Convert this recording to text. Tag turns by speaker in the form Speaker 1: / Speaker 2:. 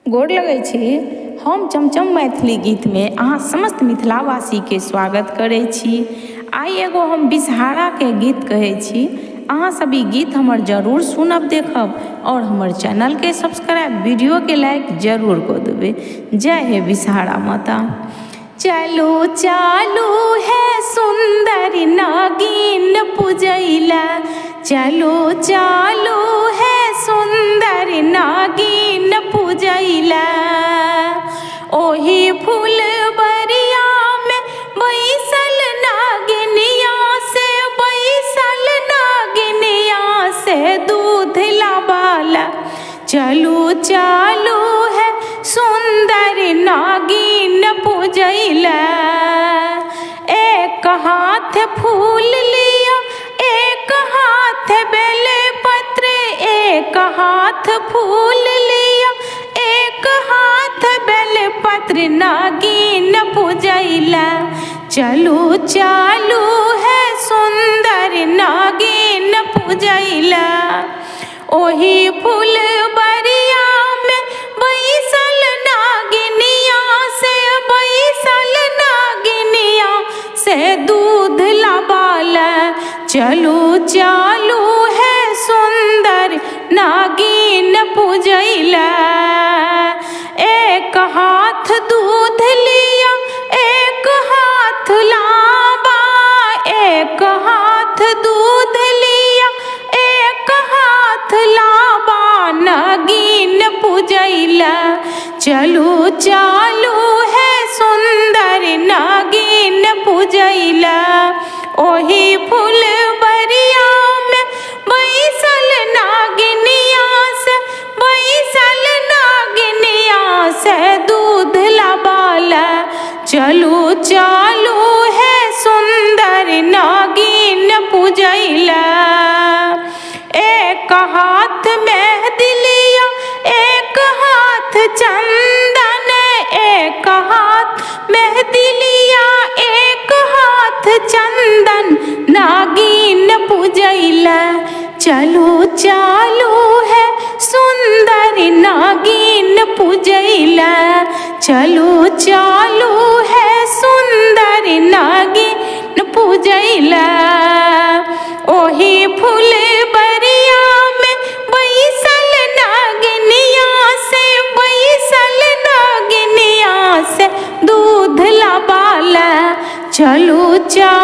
Speaker 1: गोर लगै छी। हम चमचम मैथिली गीत में अहाँ समस्त मिथिलावासी के स्वागत करै छी। आई एगो हम विषहारा के गीत कहै छी। अहाँ सब ई गीत हमर जरूर सुनब देखब और हमर चैनल के सब्सक्राइब वीडियो के लाइक जरूर कर देबै। जय हे विषहारा माता। चलो चालू है सुंदर नागिन पूजैला, चलो चालू है सुंदर नागिन पूजैला। ओही फूलबरिया में बैसल नागिनिया से, बैसल नागिनिया से दूध लाबाला। चलू चालू है सुंदर नागिन पूजैला। एक हाथ फूल लिया, एक हाथ बेले पत्र, एक हाथ फूल लिया, एक हाथ बेले पत्र नागिन पूजैला। चलू चालू है सुंदर नागिन पूजैला। ओही फूलबरिया में बैसल नागिनिया से, बैसल नागिनिया से दूध लाबाला। चलू चालू है सुंदर नागिन पूजैला। एक हाथ दूध लिया, एक हाथ लाबा, एक हाथ दूध लिया, एक हाथ लाबा नागिन पूजैला। चलू चालू है सुंदर नागिन पूजैला। ओही फूलबरिया में बैसल नागिनिया से, बैसल नागिनिया से दूध लाबाला। चलू चालू है सुंदर नागिन पूजैला। एक हाथ मेहंदी लिया, एक हाथ चंदन, एक हाथ मेहंदी लिया, एक हाथ चंदन नागिन पूजैला। चलू चालू है सुंदर नागिन पूजैला। चलू चालू है सुंदर नागिन पूजैला। ओही फूलबरिया में बैसल नागिनिया से, बैसल नागिनिया से दूध लाबाला। चलू चालू